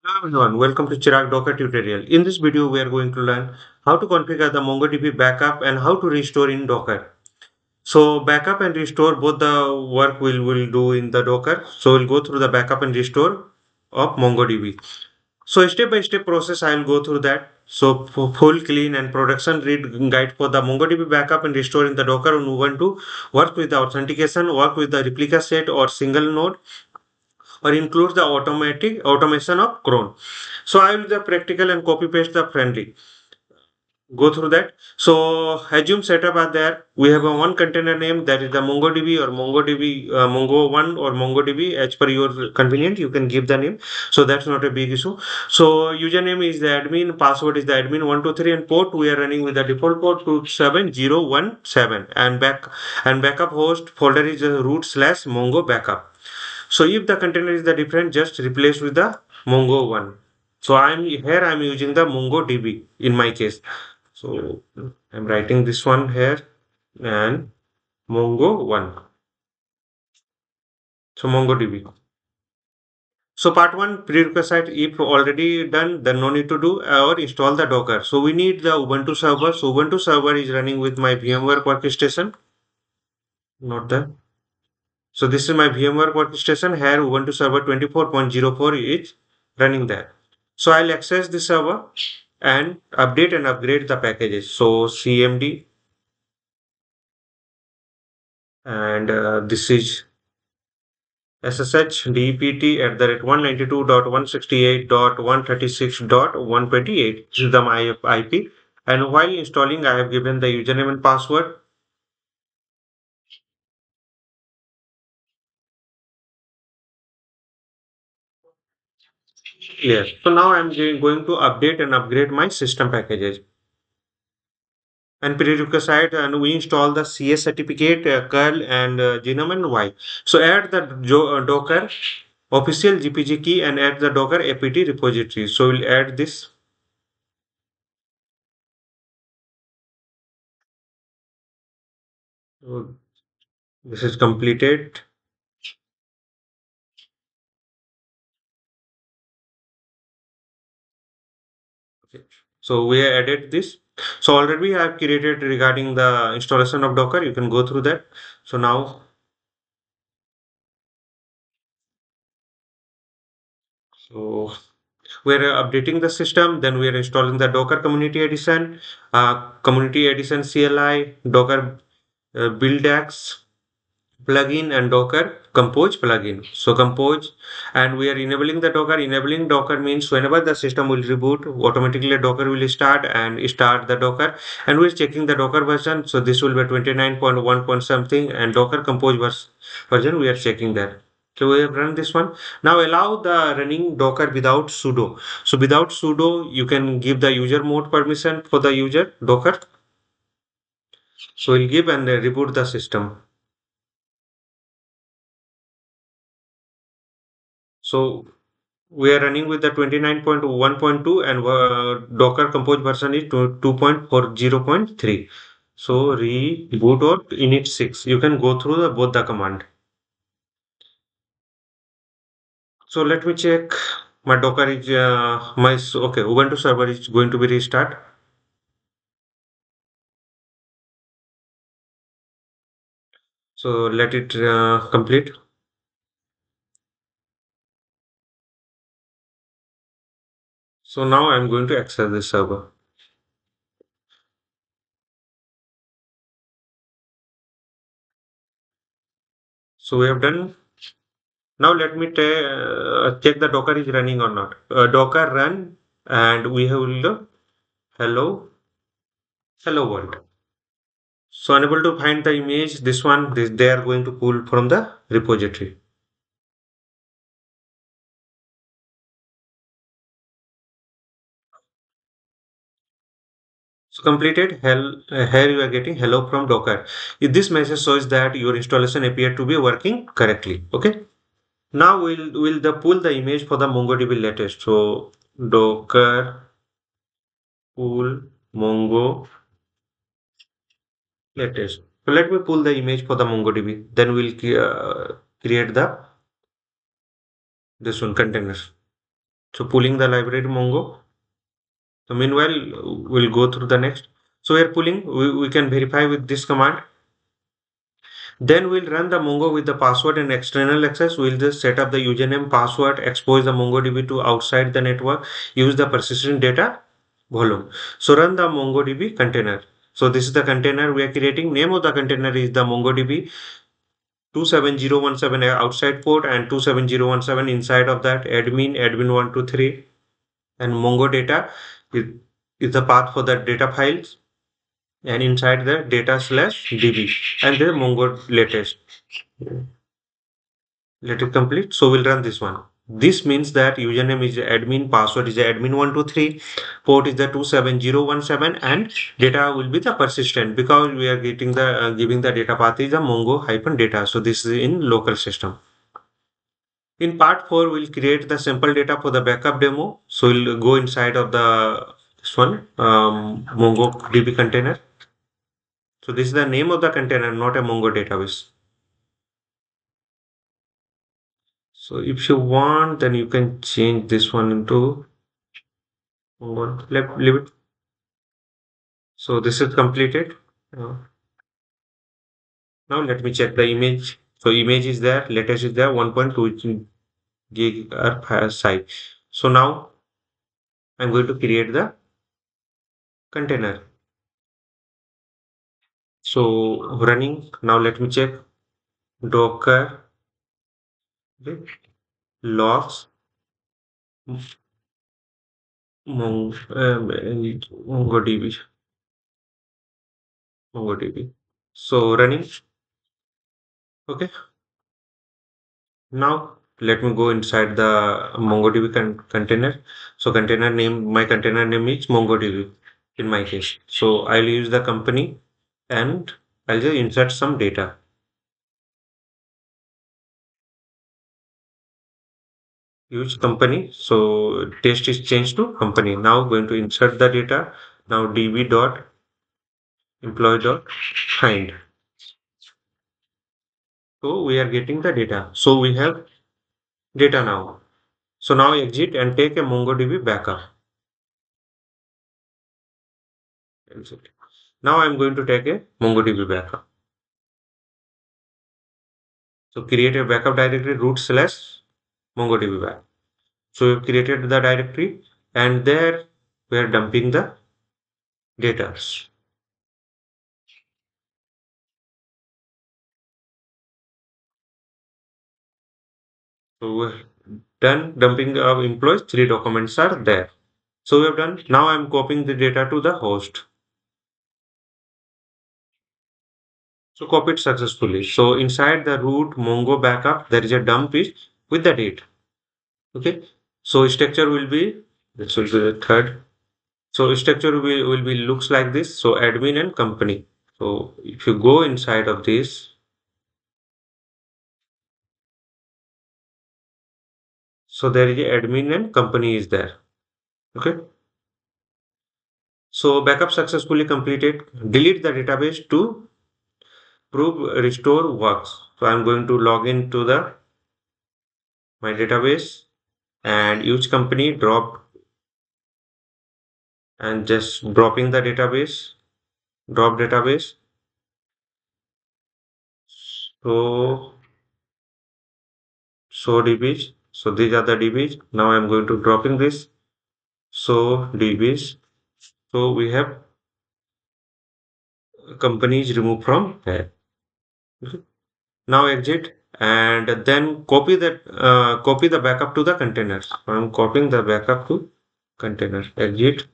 Hello everyone, welcome to Chirag Docker tutorial. In this video, we are going to learn how to configure the MongoDB backup and how to restore in Docker. So backup and restore, both the work will do in the Docker. So we'll go through the backup and restore of MongoDB. So step by step process, I will go through that. So full clean and production read guide for the MongoDB backup and restore in the Docker on Ubuntu. Work with the authentication, work with the replica set or single node, or includes the automatic automation of Cron. So I will the practical and copy paste the friendly. Go through that. So assume setup are there. We have a one container name that is the MongoDB or MongoDB Mongo one or MongoDB as per your convenient. You can give the name. So that's not a big issue. So username is the admin, password is the admin 123, and port we are running with the default port 27017, and backup host folder is root slash Mongo backup. So if the container is the different, just replace with the Mongo one. So I'm using the MongoDB in my case. So I'm writing this one here and Mongo one. So MongoDB. So part one prerequisite, if already done, then no need to do or install the Docker. So we need the Ubuntu server. So Ubuntu server is running with my VMware workstation, not the. So this is my VMware workstation. Here Ubuntu server 24.04 is running there. So I'll access the server and update and upgrade the packages. So CMD, and this is SSH DPT at the rate 192.168.136.128. This is the my IP. And while installing, I have given the username and password. Yes. So now I'm going to update and upgrade my system packages. And prerequisite, and we install the CS certificate, curl, and genome and y. So add the Docker official GPG key and add the Docker apt repository. So we'll add this. So this is completed. Okay. So we added this. So already I have created regarding the installation of Docker. You can go through that. So now, so we're updating the system. Then we are installing the Docker Community Edition CLI, Docker buildax plugin, and Docker Compose plugin. So Compose, and we are enabling the Docker. Enabling Docker means whenever the system will reboot, automatically Docker will start and start the Docker. And we're checking the Docker version. So this will be 29.1 point something, and Docker Compose version we are checking that. So we have run this one. Now allow the running Docker without sudo. So without sudo, you can give the user mode permission for the user Docker. So we'll give and reboot the system. So we are running with the 29.1.2, and Docker Compose version is 2.40.3. So reboot or init 6. You can go through both the command. So let me check. My Docker is okay. Ubuntu server is going to be restart. So let it complete. So now I'm going to access this server. So we have done. Now let me check the Docker is running or not. Docker run, and we have the hello world. So unable to find the image, this one, they are going to pull from the repository. So completed. Here you are getting hello from Docker. If this message shows that your installation appear to be working correctly. Okay. Now we'll the pull the image for the MongoDB latest. So Docker pull Mongo latest. So let me pull the image for the MongoDB. Then we'll create the this one container. So pulling the library Mongo. So meanwhile, we'll go through the next. So we're pulling, we can verify with this command. Then we'll run the Mongo with the password and external access. We'll just set up the username, password, expose the MongoDB to outside the network, use the persistent data volume. So run the MongoDB container. So this is the container we are creating. Name of the container is the MongoDB 27017 outside port and 27017 inside of that admin 123 and Mongo data is the path for the data files and inside the data slash db and the Mongo latest. Let it complete. So we'll run this one. This means that username is admin, password is admin123, port is the 27017, and data will be the persistent because we are getting the giving the data path is a mongo hyphen data. So this is in local system. In part 4, we'll create the sample data for the backup demo. So we'll go inside of the this one MongoDB container. So this is the name of the container, not a Mongo database. So if you want, then you can change this one into Mongo. Leave it. So this is completed. Uh, Now let me check the image. So image is there, latest is there, 1.2 gig size. So now I'm going to create the container. So running. Now let me check Docker okay, logs MongoDB. MongoDB. So running. Okay. Now let me go inside the MongoDB container. So container name, my container name is MongoDB in my case. So I'll use the company and I'll just insert some data. Use company. So test is changed to company. Now going to insert the data. Now db dot employee dot find. So we are getting the data. So we have data now. So now exit and take a MongoDB backup. Exit. Now I'm going to take a MongoDB backup. So create a backup directory root slash MongoDB backup. So we've created the directory and there we are dumping the data. So we're done dumping of employees. 3 documents are there. So we have done. Now I'm copying the data to the host. So copied successfully. So inside the root Mongo backup, there is a dump is with the date. Okay. So structure will be this will be the third. So structure will be looks like this. So admin and company. So if you go inside of this, so there is a admin and company is there. Okay. So backup successfully completed. Delete the database to prove restore works. So I'm going to log into the my database and use company drop and just dropping the database, drop database. So so DBs. So these are the DBs. Now I'm going to dropping this. So DBs. So we have companies removed from here. Okay. Now exit and then copy the backup to the containers. I'm copying the backup to container. Exit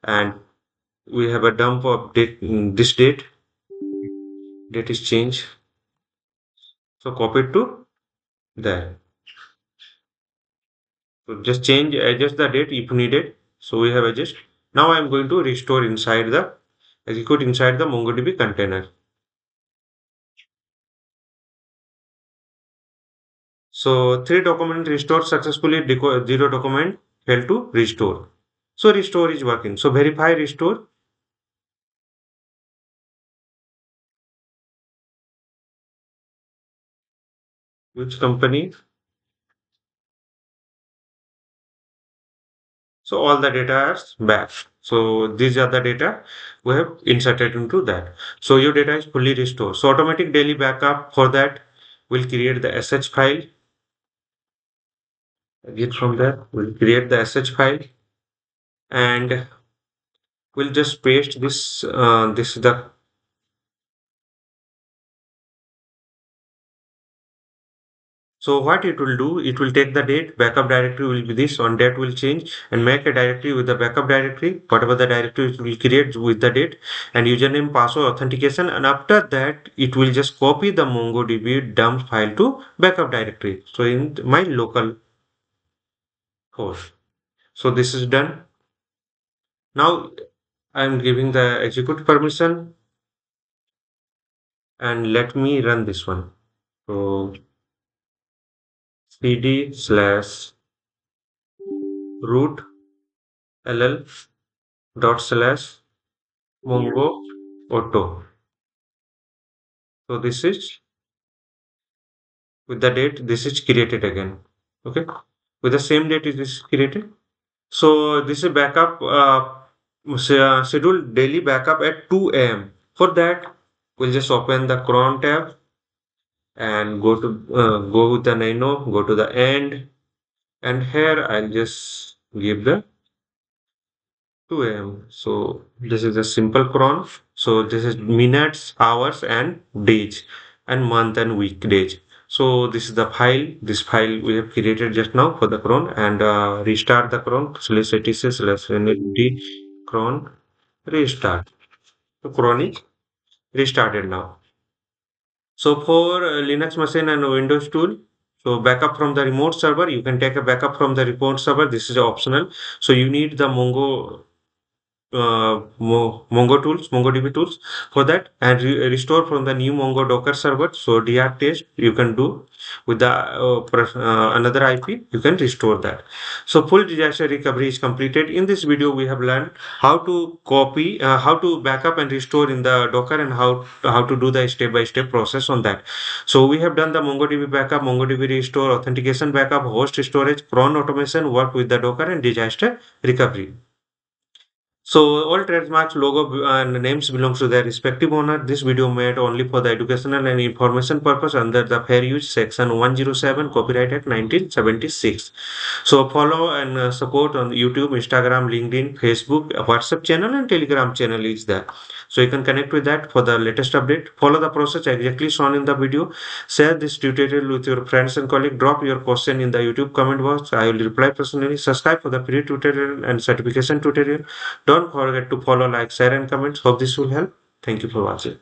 and we have a dump of date this date is changed. So copy it to there. So just change adjust the date if needed. So we have adjust. Now I am going to restore inside the execute inside the MongoDB container. So 3 document restored successfully, 0 document failed to restore. So restore is working. So verify restore. Which company? So all the data is back. So these are the data we have inserted into that. So your data is fully restored. So automatic daily backup for that will create the sh file. Get from that, we'll create the sh file and we'll just paste this. This is the So what it will do, it will take the date, backup directory will be this, on date will change and make a directory with the backup directory, whatever the directory it will create with the date and username, password, authentication, and after that it will just copy the MongoDB dump file to backup directory. So in my local host. So this is done. Now I'm giving the execute permission and let me run this one. So cd slash root ll dot slash mongo auto. So this is with the date, this is created again. Okay. With the same date it is created. So this is backup, schedule daily backup at 2 a.m. For that, we'll just open the Cron tab and go with the Nano, go to the end, and here I'll just give the 2 a.m. So this is a simple cron. So this is minutes, hours, and days, and month and week days. So this is the file. This file we have created just now for the cron and restart the cron slash etc slash nfd cron restart. So cron is restarted now. So for Linux machine and Windows tool, so backup from the remote server, you can take a backup from the remote server. This is optional. So you need the Mongo tools, MongoDB tools for that and restore from the new Mongo Docker server. So dr test you can do with the another IP, you can restore that. So full disaster recovery is completed. In this video, we have learned how to copy, how to backup and restore in the Docker and how to do the step-by-step process on that. So we have done the MongoDB backup, MongoDB restore, authentication backup, host storage, cron automation, work with the Docker and disaster recovery. So all trademarks, logo and names belongs to their respective owner. This video made only for the educational and information purpose under the Fair Use Section 107 Copyright Act 1976. So follow and support on YouTube, Instagram, LinkedIn, Facebook, WhatsApp channel and Telegram channel is there. So you can connect with that for the latest update. Follow the process exactly shown in the video. Share this tutorial with your friends and colleagues. Drop your question in the YouTube comment box. I will reply personally. Subscribe for the free tutorial and certification tutorial. Don't forget to follow, like, share, and comment. Hope this will help. Thank you for watching.